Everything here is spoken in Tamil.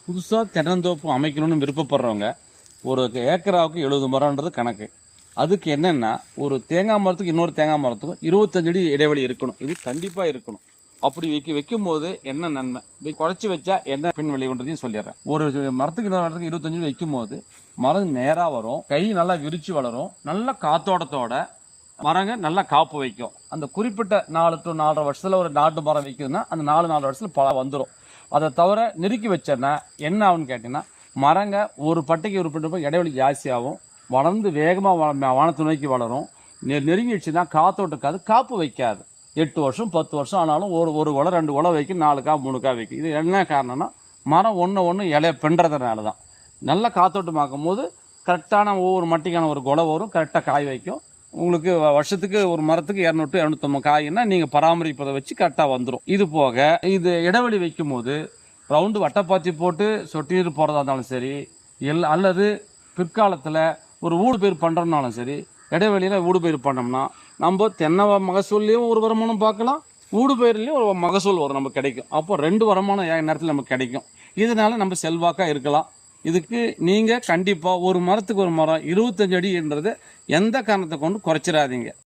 புதுசாக தென்னந்தோப்பு அமைக்கணும்னு விருப்பப்படுறவங்க ஒரு ஏக்கராவுக்கு 70 மரம்ன்றது கணக்கு. அதுக்கு என்னென்னா, ஒரு தேங்காய் மரத்துக்கு இன்னொரு தேங்காய் மரத்துக்கும் 25 அடி இடைவெளி இருக்கணும். இது கண்டிப்பாக இருக்கணும். அப்படி வைக்கும்போது என்ன நன்மை, குறைச்சி வச்சா என்ன பின் விளைவுன்றதையும் சொல்லிடுறேன். ஒரு மரத்துக்கு இன்னொரு மரத்துக்கு 25 அடி வைக்கும்போது மரம் நேராக வரும், கை நல்லா விரிச்சு வளரும், நல்ல காத்தோட்டத்தோட மரங்க நல்லா காப்பு வைக்கும். அந்த குறிப்பிட்ட 4 to 4.5 வருஷத்துல ஒரு நாட்டு மரம் வைக்குதுன்னா அந்த 4 வருஷத்துல பழம் வந்துடும். அதை தவிர நெருக்கி வச்சேன்னா என்ன ஆகுன்னு கேட்டீங்கன்னா, மரங்க ஒரு பட்டைக்கு ஒரு பட்டை இடைவெளி ஜாஸ்தியாகும், வளர்ந்து வேகமாக வானத்தை நோக்கி வளரும். நெருங்கிடுச்சுன்னா காத்தோட்டுக்காது, காப்பு வைக்காது. 8 வருஷம் 10 வருஷம் ஆனாலும் ஒரு குலை 2 குலை வைக்கும், 4 கா 3 கா வைக்கும். இது என்ன காரணம்னா, மரம் ஒன்று இலைய பின்றதுனால தான். நல்ல காத்தோட்டமாக்கும் போது கரெக்டான ஒவ்வொரு மட்டிக்கான ஒரு குலை வரும், கரெக்டாக காய் வைக்கும். உங்களுக்கு வருஷத்துக்கு ஒரு மரத்துக்கு 200 to 250 காய்னா நீங்கள் பராமரிப்பதை வச்சு கரெக்டாக வந்துடும். இது போக இது இடைவெளி வைக்கும் போது ரவுண்டு வட்டைப்பாத்தி போட்டு சொட்டு நீர் போகிறதா இருந்தாலும் சரி, அல்லது பிற்காலத்தில் ஒரு ஊடுபயிர் பண்ணுறோம்னாலும் சரி, இடைவெளியில் ஊடுபயிர் பண்ணோம்னா நம்ம தென்னை மகசூல்லையும் ஒரு வருமானம் பார்க்கலாம், ஊடுபயிர்லேயும் ஒரு மகசூல் வரும் நமக்கு கிடைக்கும். அப்போ 2 வருமானம் நேரத்தில் நமக்கு கிடைக்கும். இதனால நம்ம செல்வாக்காக இருக்கலாம். இதுக்கு நீங்கள் கண்டிப்பாக ஒரு மரத்துக்கு ஒரு மரம் 25 அடின்றது எந்த காரணத்தை கொண்டு குறைச்சிடாதீங்க.